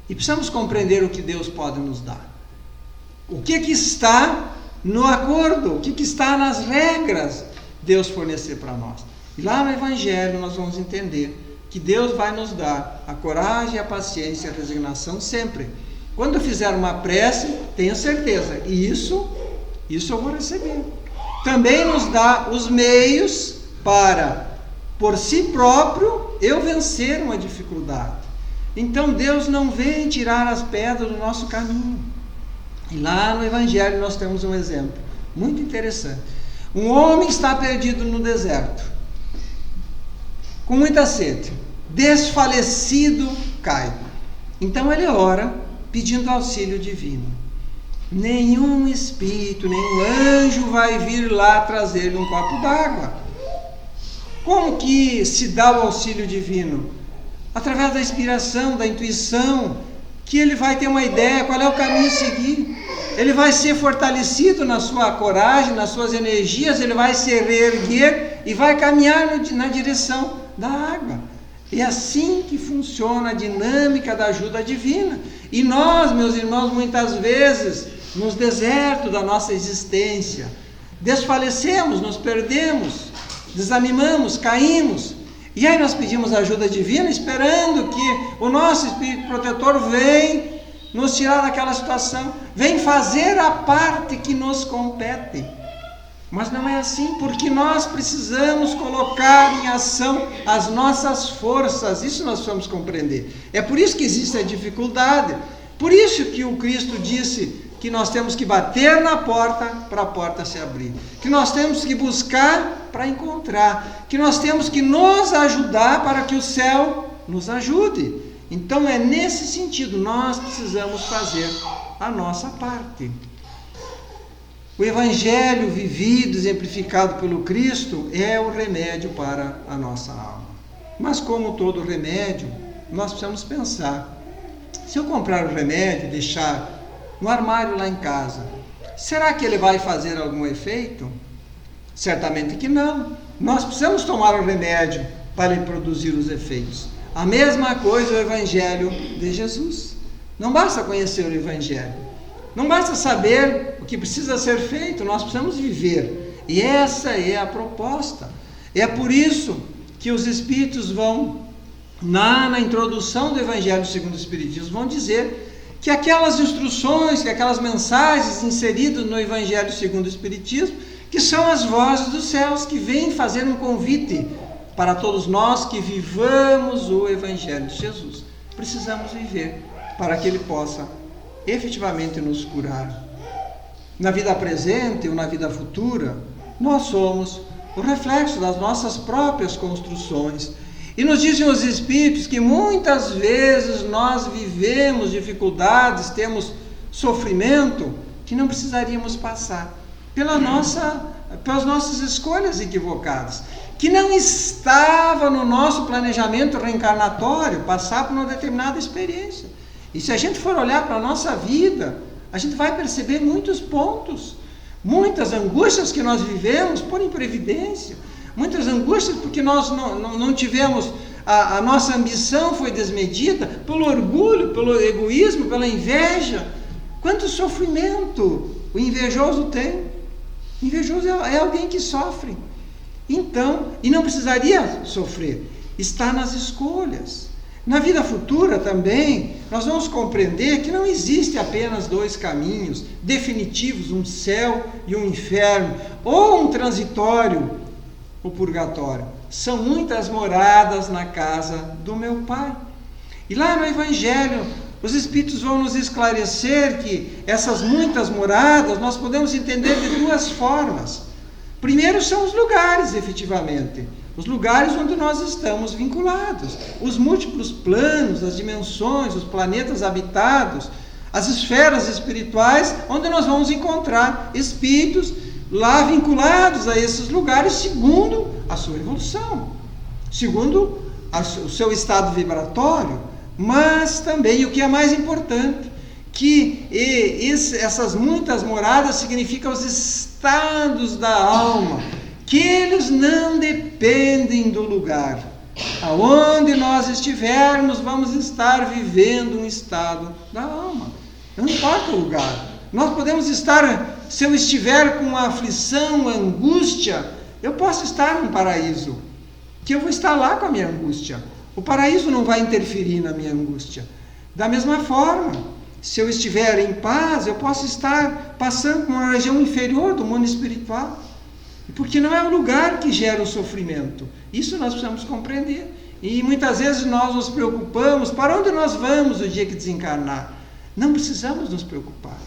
E precisamos compreender o que Deus pode nos dar. O que está no acordo, o que está nas regras Deus fornecer para nós. E lá no Evangelho nós vamos entender que Deus vai nos dar a coragem, a paciência e a resignação sempre. Quando eu fizer uma prece, tenha certeza, isso eu vou receber. Também nos dá os meios para, por si próprio, eu vencer uma dificuldade. Então Deus não vem tirar as pedras do nosso caminho. E lá no Evangelho nós temos um exemplo muito interessante. Um homem está perdido no deserto, com muita sede. desfalecido cai. Então ele ora pedindo auxílio divino. Nenhum espírito, nenhum anjo vai vir lá trazer-lhe um copo d'água. Como que se dá o auxílio divino? Através da inspiração, da intuição, que ele vai ter uma ideia qual é o caminho a seguir. Ele vai ser fortalecido na sua coragem, nas suas energias, ele vai se reerguer e vai caminhar na direção da água. É assim que funciona a dinâmica da ajuda divina. E nós, meus irmãos, muitas vezes, nos desertos da nossa existência, desfalecemos, nos perdemos, desanimamos, caímos. E aí nós pedimos ajuda divina, esperando que o nosso Espírito Protetor venha nos tirar daquela situação, vem fazer a parte que nos compete. Mas não é assim, porque nós precisamos colocar em ação as nossas forças, isso nós precisamos compreender. É por isso que existe a dificuldade, por isso que o Cristo disse que nós temos que bater na porta para a porta se abrir, que nós temos que buscar para encontrar, que nós temos que nos ajudar para que o céu nos ajude. Então é nesse sentido, nós precisamos fazer a nossa parte. O Evangelho vivido, exemplificado pelo Cristo, é o remédio para a nossa alma. Mas como todo remédio, nós precisamos pensar, se eu comprar o remédio e deixar no armário lá em casa, será que ele vai fazer algum efeito? Certamente que não. Nós precisamos tomar o remédio para ele produzir os efeitos. A mesma coisa o Evangelho de Jesus. Não basta conhecer o Evangelho, não basta saber o que precisa ser feito, nós precisamos viver. E essa é a proposta. É por isso que os Espíritos vão, na introdução do Evangelho segundo o Espiritismo, vão dizer que aquelas instruções, que aquelas mensagens inseridas no Evangelho segundo o Espiritismo, que são as vozes dos céus, que vêm fazer um convite para todos nós que vivamos o Evangelho de Jesus. Precisamos viver para que ele possa efetivamente nos curar. Na vida presente ou na vida futura, nós somos o reflexo das nossas próprias construções. E nos dizem os Espíritos que muitas vezes nós vivemos dificuldades, temos sofrimento que não precisaríamos passar pelas nossas escolhas equivocadas, que não estava no nosso planejamento reencarnatório passar por uma determinada experiência. E se a gente for olhar para a nossa vida, a gente vai perceber muitos pontos, muitas angústias que nós vivemos por imprevidência, muitas angústias porque nós não tivemos, a nossa ambição foi desmedida, pelo orgulho, pelo egoísmo, pela inveja. Quanto sofrimento o invejoso tem. O invejoso é alguém que sofre. Então, e não precisaria sofrer, está nas escolhas. Na vida futura também, nós vamos compreender que não existe apenas dois caminhos definitivos, um céu e um inferno, ou um transitório, o purgatório. São muitas moradas na casa do meu Pai. E lá no Evangelho, os Espíritos vão nos esclarecer que essas muitas moradas nós podemos entender de duas formas. Primeiro são os lugares, efetivamente, os lugares onde nós estamos vinculados, os múltiplos planos, as dimensões, os planetas habitados, as esferas espirituais, onde nós vamos encontrar espíritos lá vinculados a esses lugares segundo a sua evolução, segundo o seu estado vibratório, mas também, o que é mais importante, que essas muitas moradas significam os estados da alma, que eles não dependem do lugar. Aonde nós estivermos, vamos estar vivendo um estado da alma. Não importa o lugar. Nós podemos estar, se eu estiver com aflição, angústia, eu posso estar num paraíso, que eu vou estar lá com a minha angústia. O paraíso não vai interferir na minha angústia. Da mesma forma, se eu estiver em paz, eu posso estar passando por uma região inferior do mundo espiritual. Porque não é o lugar que gera o sofrimento. Isso nós precisamos compreender. E muitas vezes nós nos preocupamos, para onde nós vamos o dia que desencarnar? Não precisamos nos preocupar.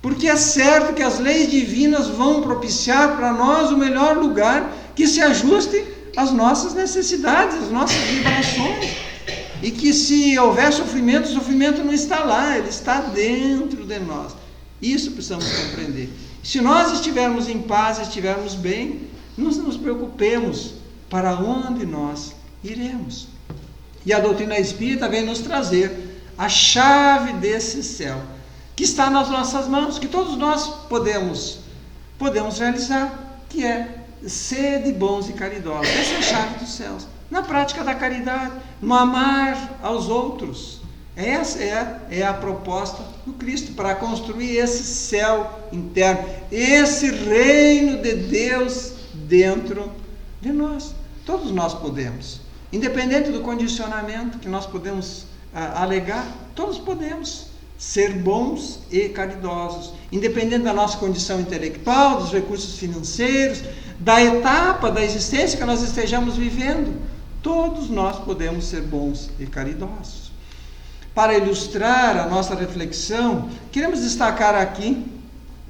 Porque é certo que as leis divinas vão propiciar para nós o melhor lugar que se ajuste às nossas necessidades, às nossas vibrações. e que se houver sofrimento, o sofrimento não está lá, ele está dentro de nós. Isso precisamos compreender. Se nós estivermos em paz, estivermos bem, não nos preocupemos para onde nós iremos. E a doutrina espírita vem nos trazer a chave desse céu, que está nas nossas mãos, que todos nós podemos realizar, que é sede bons e caridosos. Essa é a chave dos céus. Na prática da caridade, no amar aos outros. Essa é a proposta do Cristo, para construir esse céu interno, esse reino de Deus dentro de nós. Todos nós podemos, independente do condicionamento que nós podemos alegar, todos podemos ser bons e caridosos, independente da nossa condição intelectual, dos recursos financeiros, da etapa da existência que nós estejamos vivendo. Todos nós podemos ser bons e caridosos. Para ilustrar a nossa reflexão, queremos destacar aqui,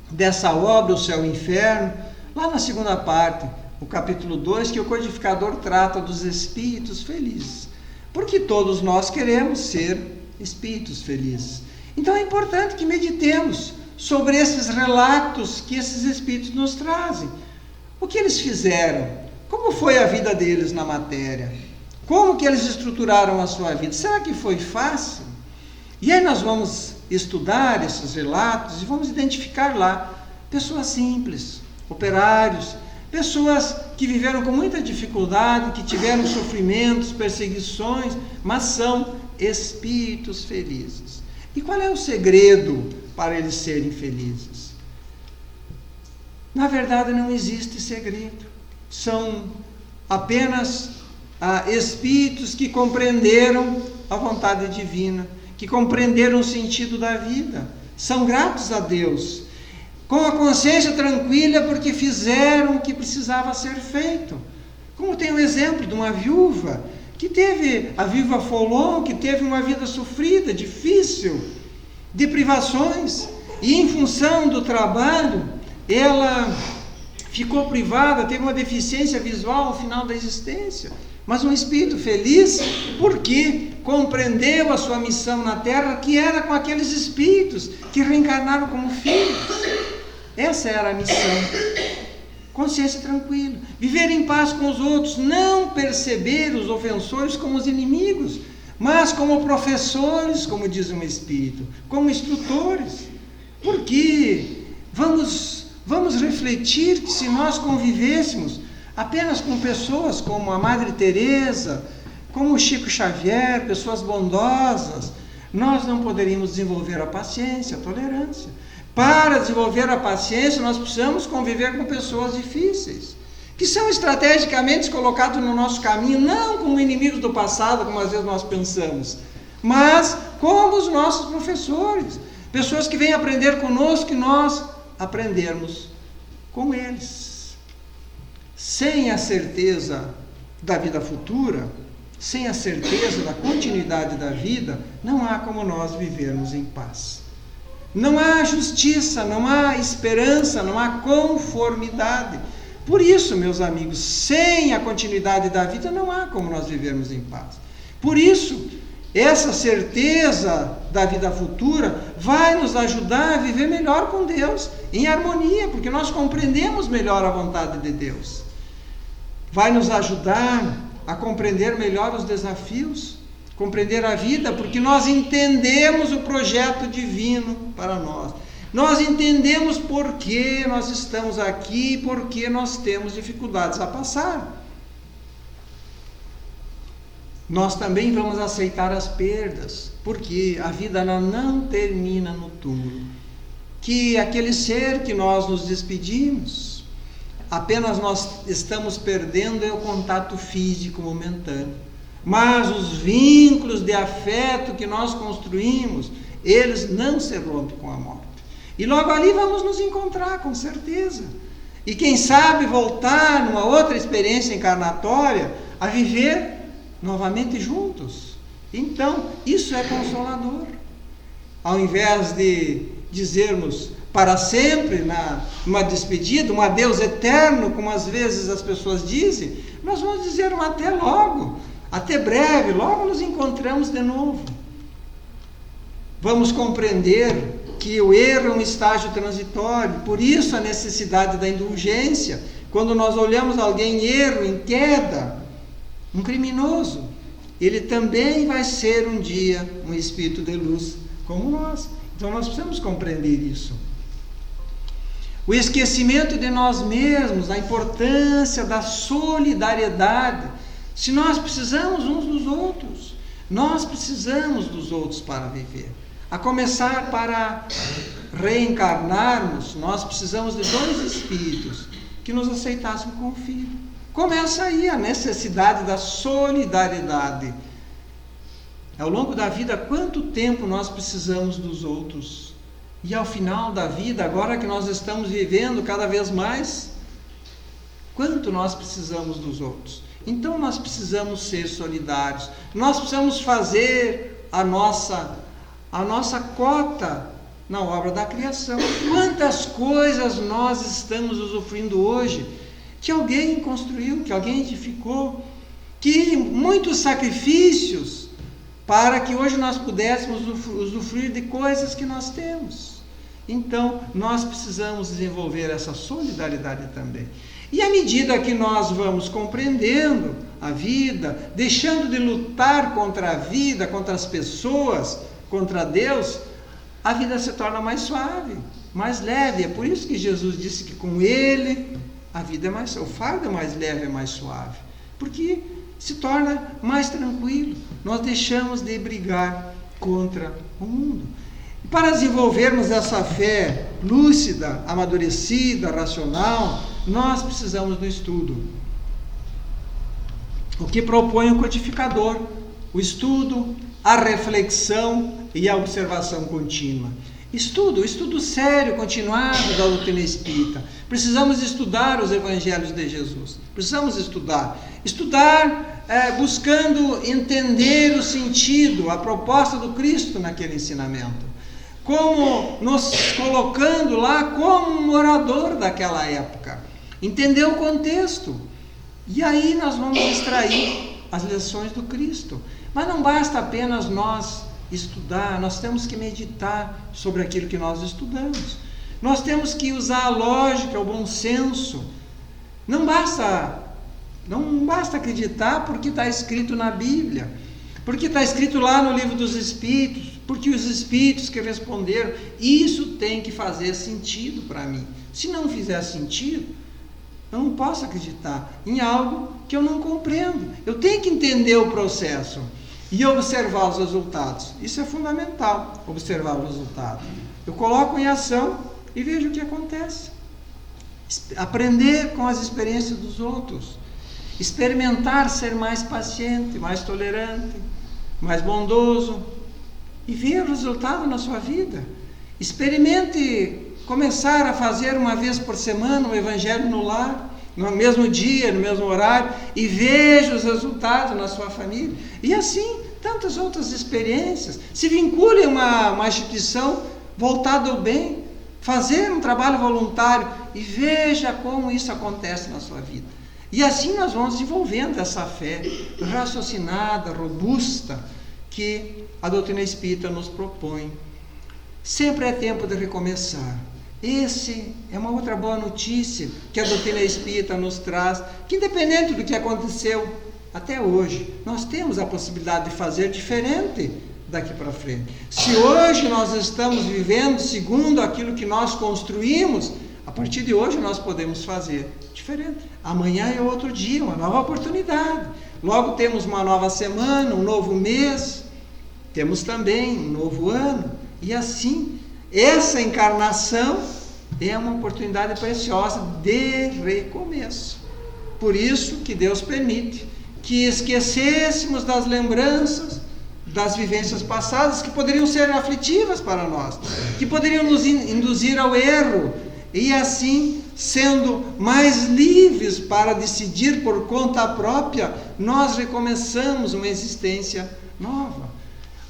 dessa obra, O Céu e o Inferno, lá na segunda parte, o capítulo 2, que o codificador trata dos espíritos felizes. Porque todos nós queremos ser espíritos felizes. Então é importante que meditemos sobre esses relatos que esses espíritos nos trazem. O que eles fizeram? Como foi a vida deles na matéria? Como que eles estruturaram a sua vida? Será que foi fácil? E aí nós vamos estudar esses relatos e vamos identificar lá pessoas simples, operários, pessoas que viveram com muita dificuldade, que tiveram sofrimentos, perseguições, mas são espíritos felizes. E qual é o segredo para eles serem felizes? Na verdade, não existe segredo. São apenas espíritos que compreenderam a vontade divina, que compreenderam o sentido da vida. São gratos a Deus, com a consciência tranquila, porque fizeram o que precisava ser feito. Como tem o exemplo de uma viúva, a viúva Folon, que teve uma vida sofrida, difícil, de privações, e em função do trabalho, ela ficou privada, teve uma deficiência visual ao final da existência. Mas um espírito feliz, porque compreendeu a sua missão na Terra, que era com aqueles espíritos que reencarnaram como filhos. Essa era a missão. Consciência tranquila, viver em paz com os outros, não perceber os ofensores como os inimigos, mas como professores, como diz um espírito, como instrutores. Porque vamos refletir que se nós convivêssemos apenas com pessoas como a Madre Teresa, como o Chico Xavier, pessoas bondosas, nós não poderíamos desenvolver a paciência, a tolerância. Para desenvolver a paciência, nós precisamos conviver com pessoas difíceis, que são estrategicamente colocados no nosso caminho, não como inimigos do passado, como às vezes nós pensamos, mas como os nossos professores, pessoas que vêm aprender conosco e nós aprendermos com eles. Sem a certeza da vida futura, sem a certeza da continuidade da vida, não há como nós vivermos em paz. Não há justiça, não há esperança, não há conformidade. Por isso, meus amigos, sem a continuidade da vida, não há como nós vivermos em paz. Por isso, essa certeza da vida futura vai nos ajudar a viver melhor com Deus, em harmonia, porque nós compreendemos melhor a vontade de Deus. Vai nos ajudar a compreender melhor os desafios, compreender a vida, porque nós entendemos o projeto divino para nós. Nós entendemos por que nós estamos aqui, por que nós temos dificuldades a passar. Nós também vamos aceitar as perdas, porque a vida não termina no túmulo. Que aquele ser que nós nos despedimos, apenas nós estamos perdendo o contato físico momentâneo. Mas os vínculos de afeto que nós construímos, eles não se rompem com a morte. E logo ali vamos nos encontrar, com certeza. E quem sabe voltar numa outra experiência encarnatória, a viver novamente juntos. Então, isso é consolador. Ao invés de dizermos para sempre, numa despedida, um adeus eterno, como às vezes as pessoas dizem, nós vamos dizer um até logo. Até breve, logo nos encontramos de novo. Vamos compreender que o erro é um estágio transitório, por isso a necessidade da indulgência. Quando nós olhamos alguém em erro, em queda, um criminoso, ele também vai ser um dia um espírito de luz como nós. Então nós precisamos compreender isso. O esquecimento de nós mesmos, a importância da solidariedade. Se nós precisamos uns dos outros, nós precisamos dos outros para viver. A começar, para reencarnarmos, nós precisamos de 2 espíritos que nos aceitassem como filho. Começa aí a necessidade da solidariedade. Ao longo da vida, quanto tempo nós precisamos dos outros? E ao final da vida, agora que nós estamos vivendo cada vez mais, quanto nós precisamos dos outros? Então nós precisamos ser solidários. Nós precisamos fazer a nossa cota na obra da criação. Quantas coisas nós estamos usufruindo hoje que alguém construiu, que alguém edificou, que muitos sacrifícios para que hoje nós pudéssemos usufruir de coisas que nós temos. Então, nós precisamos desenvolver essa solidariedade também. E à medida que nós vamos compreendendo a vida, deixando de lutar contra a vida, contra as pessoas, contra Deus, a vida se torna mais suave, mais leve. É por isso que Jesus disse que com Ele a vida é mais, o fardo é mais leve, é mais suave, porque se torna mais tranquilo. Nós deixamos de brigar contra o mundo. E para desenvolvermos essa fé lúcida, amadurecida, racional, nós precisamos do estudo. O que propõe o codificador? O estudo, a reflexão e a observação contínua. Estudo sério, continuado da doutrina espírita. Precisamos estudar os evangelhos de Jesus. Precisamos estudar buscando entender o sentido, a proposta do Cristo naquele ensinamento. Como nos colocando lá como um morador daquela época. Entender o contexto. E aí nós vamos extrair as lições do Cristo. Mas não basta apenas nós estudar, nós temos que meditar sobre aquilo que nós estudamos. Nós temos que usar a lógica, o bom senso. Não basta acreditar porque está escrito na Bíblia, porque está escrito lá no livro dos Espíritos, porque os Espíritos que responderam. Isso tem que fazer sentido para mim. Se não fizer sentido, eu não posso acreditar em algo que eu não compreendo. Eu tenho que entender o processo e observar os resultados. Isso é fundamental, observar o resultado. Eu coloco em ação e vejo o que acontece. Aprender com as experiências dos outros. Experimentar ser mais paciente, mais tolerante, mais bondoso. E ver o resultado na sua vida. Experimente começar a fazer uma vez por semana um evangelho no lar, no mesmo dia, no mesmo horário, e veja os resultados na sua família. E assim, tantas outras experiências. Se vincule a uma instituição voltada ao bem, fazer um trabalho voluntário e veja como isso acontece na sua vida. E assim nós vamos desenvolvendo essa fé raciocinada, robusta, que a doutrina espírita nos propõe. Sempre é tempo de recomeçar. Esse é uma outra boa notícia que a doutrina espírita nos traz, que independente do que aconteceu até hoje, nós temos a possibilidade de fazer diferente daqui para frente. Se hoje nós estamos vivendo segundo aquilo que nós construímos, a partir de hoje nós podemos fazer diferente. Amanhã é outro dia, uma nova oportunidade. Logo temos uma nova semana, um novo mês, temos também um novo ano, e assim, essa encarnação é uma oportunidade preciosa de recomeço. Por isso que Deus permite que esquecêssemos das lembranças, das vivências passadas, que poderiam ser aflitivas para nós, que poderiam nos induzir ao erro, e assim, sendo mais livres para decidir por conta própria, nós recomeçamos uma existência nova.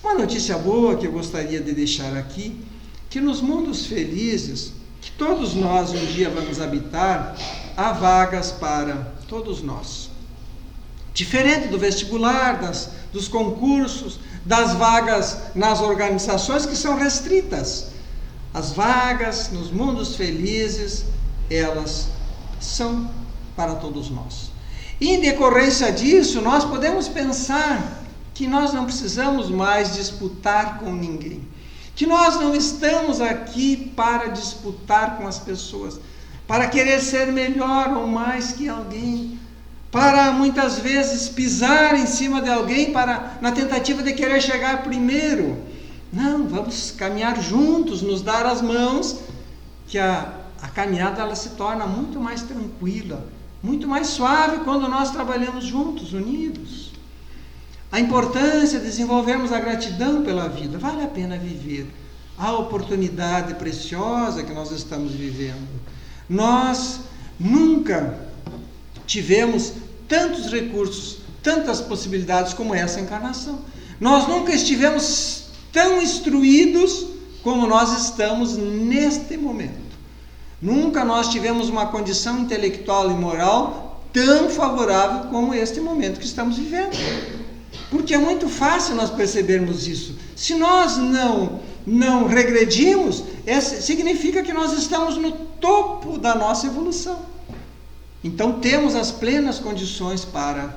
Uma notícia boa que eu gostaria de deixar aqui, que nos mundos felizes, que todos nós um dia vamos habitar, há vagas para todos nós. Diferente do vestibular, dos concursos, das vagas nas organizações que são restritas. As vagas nos mundos felizes, elas são para todos nós. E em decorrência disso, nós podemos pensar que nós não precisamos mais disputar com ninguém. Que nós não estamos aqui para disputar com as pessoas, para querer ser melhor ou mais que alguém, para muitas vezes pisar em cima de alguém na tentativa de querer chegar primeiro. Não, vamos caminhar juntos, nos dar as mãos, que a caminhada ela se torna muito mais tranquila, muito mais suave quando nós trabalhamos juntos, unidos. A importância de desenvolvermos a gratidão pela vida. Vale a pena viver a oportunidade preciosa que nós estamos vivendo. Nós nunca tivemos tantos recursos, tantas possibilidades como essa encarnação. Nós nunca estivemos tão instruídos como nós estamos neste momento. Nunca nós tivemos uma condição intelectual e moral tão favorável como este momento que estamos vivendo. Porque é muito fácil nós percebermos isso. Se nós não regredimos, significa que nós estamos no topo da nossa evolução. Então temos as plenas condições para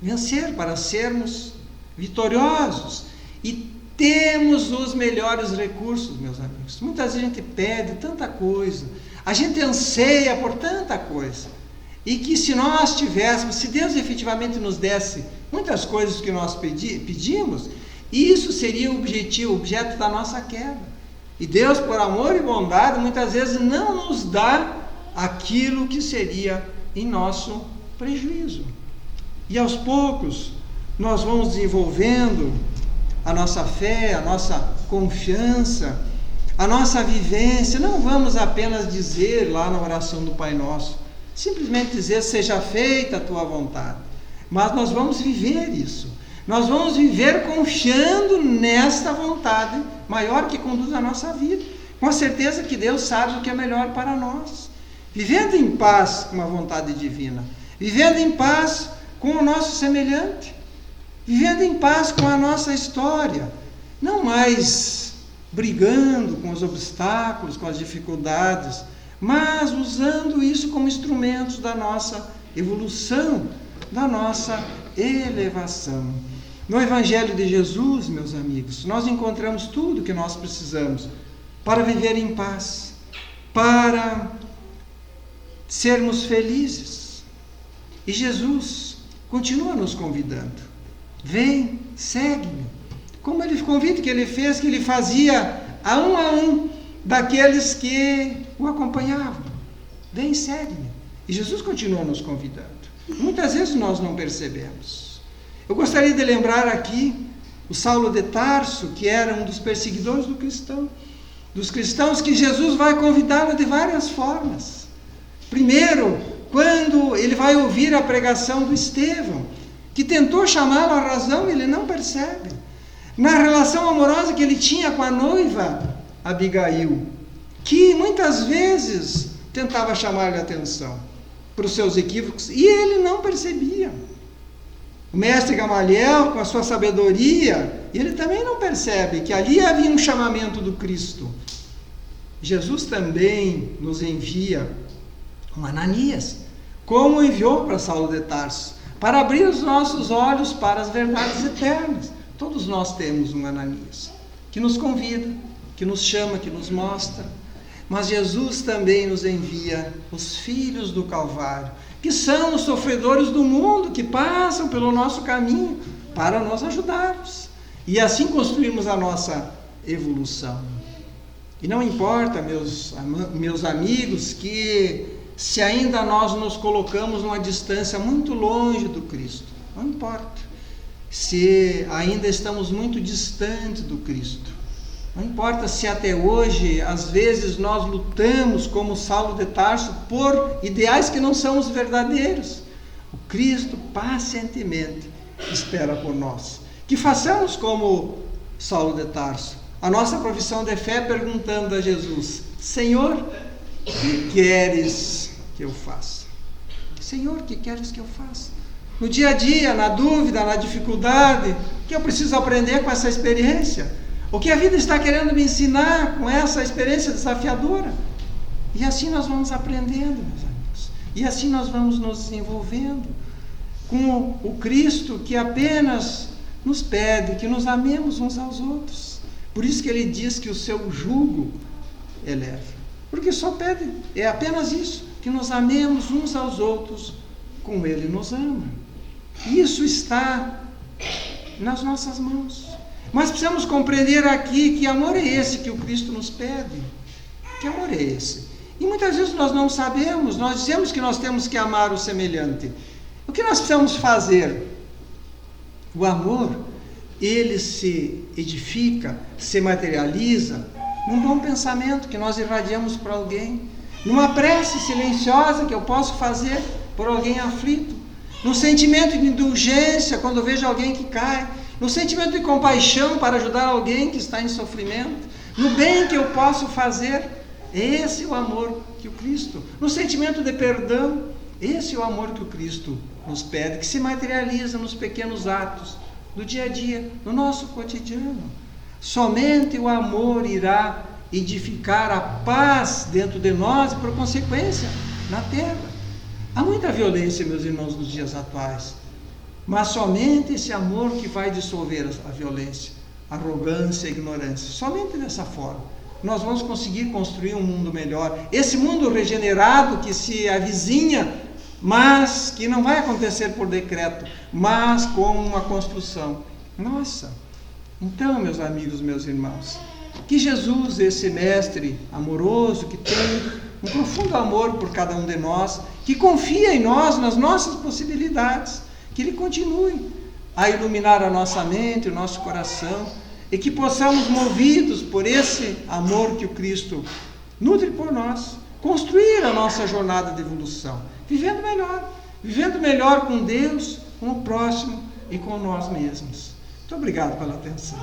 vencer, para sermos vitoriosos. E temos os melhores recursos, meus amigos. Muitas vezes a gente pede tanta coisa, a gente anseia por tanta coisa. E que se nós tivéssemos, se Deus efetivamente nos desse muitas coisas que nós pedimos, isso seria o objeto da nossa queda. E Deus, por amor e bondade, muitas vezes não nos dá aquilo que seria em nosso prejuízo. E aos poucos, nós vamos desenvolvendo a nossa fé, a nossa confiança, a nossa vivência. Não vamos apenas dizer lá na oração do Pai Nosso, simplesmente dizer, seja feita a tua vontade. Mas nós vamos viver isso. Nós vamos viver confiando nesta vontade maior que conduz a nossa vida. Com a certeza que Deus sabe o que é melhor para nós. Vivendo em paz com a vontade divina. Vivendo em paz com o nosso semelhante. Vivendo em paz com a nossa história. Não mais brigando com os obstáculos, com as dificuldades, mas usando isso como instrumentos da nossa evolução, da nossa elevação. No Evangelho de Jesus, meus amigos, nós encontramos tudo que nós precisamos para viver em paz, para sermos felizes. E Jesus continua nos convidando. Vem, segue-me. Como ele convite que ele fez, que ele fazia a um daqueles que o acompanhavam. Vem, segue-me. E Jesus continua nos convidando. Muitas vezes nós não percebemos. Eu gostaria de lembrar aqui o Saulo de Tarso, que era um dos perseguidores dos cristãos, que Jesus vai convidá-lo de várias formas. Primeiro, quando ele vai ouvir a pregação do Estevão, que tentou chamá-lo à razão, ele não percebe. Na relação amorosa que ele tinha com a noiva Abigail, que muitas vezes tentava chamar-lhe a atenção para os seus equívocos, e ele não percebia. O mestre Gamaliel, com a sua sabedoria, ele também não percebe que ali havia um chamamento do Cristo. Jesus também nos envia um Ananias, como enviou para Saulo de Tarso, para abrir os nossos olhos para as verdades eternas. Todos nós temos um Ananias, que nos convida, que nos chama, que nos mostra. Mas Jesus também nos envia os filhos do Calvário, que são os sofredores do mundo, que passam pelo nosso caminho para nos ajudarmos. E assim construímos a nossa evolução. E não importa, meus amigos, que se ainda nós nos colocamos numa distância muito longe do Cristo, não importa. Se ainda estamos muito distantes do Cristo, não importa se até hoje, às vezes, nós lutamos, como Saulo de Tarso, por ideais que não são os verdadeiros. O Cristo pacientemente espera por nós. Que façamos como Saulo de Tarso, a nossa profissão de fé, perguntando a Jesus: Senhor, o que queres que eu faça? Senhor, o que queres que eu faça? no dia a dia, na dúvida, na dificuldade, o que eu preciso aprender com essa experiência? O que a vida está querendo me ensinar com essa experiência desafiadora? E assim nós vamos aprendendo, meus amigos. E assim nós vamos nos desenvolvendo com o Cristo que apenas nos pede que nos amemos uns aos outros. Por isso que ele diz que o seu jugo é leve. Porque só pede, é apenas isso, que nos amemos uns aos outros como ele nos ama. Isso está nas nossas mãos. Mas precisamos compreender aqui que amor é esse que o Cristo nos pede. Que amor é esse? E muitas vezes nós não sabemos, nós dizemos que nós temos que amar o semelhante. O que nós precisamos fazer? O amor, ele se edifica, se materializa num bom pensamento que nós irradiamos para alguém, numa prece silenciosa que eu posso fazer por alguém aflito, no sentimento de indulgência quando eu vejo alguém que cai, no sentimento de compaixão para ajudar alguém que está em sofrimento, no bem que eu posso fazer. Esse é o amor que o Cristo, no sentimento de perdão, esse é o amor que o Cristo nos pede, que se materializa nos pequenos atos do dia a dia, no nosso cotidiano. Somente o amor irá edificar a paz dentro de nós e, por consequência, na terra. Há muita violência, meus irmãos, nos dias atuais, mas somente esse amor que vai dissolver a violência, a arrogância, a ignorância. Somente dessa forma nós vamos conseguir construir um mundo melhor. Esse mundo regenerado que se avizinha, mas que não vai acontecer por decreto, mas como uma construção. Nossa! Então, meus amigos, meus irmãos, que Jesus, esse mestre amoroso, que tem um profundo amor por cada um de nós, que confia em nós, nas nossas possibilidades, que Ele continue a iluminar a nossa mente, o nosso coração, e que possamos, movidos por esse amor que o Cristo nutre por nós, construir a nossa jornada de evolução, vivendo melhor com Deus, com o próximo e com nós mesmos. Muito obrigado pela atenção.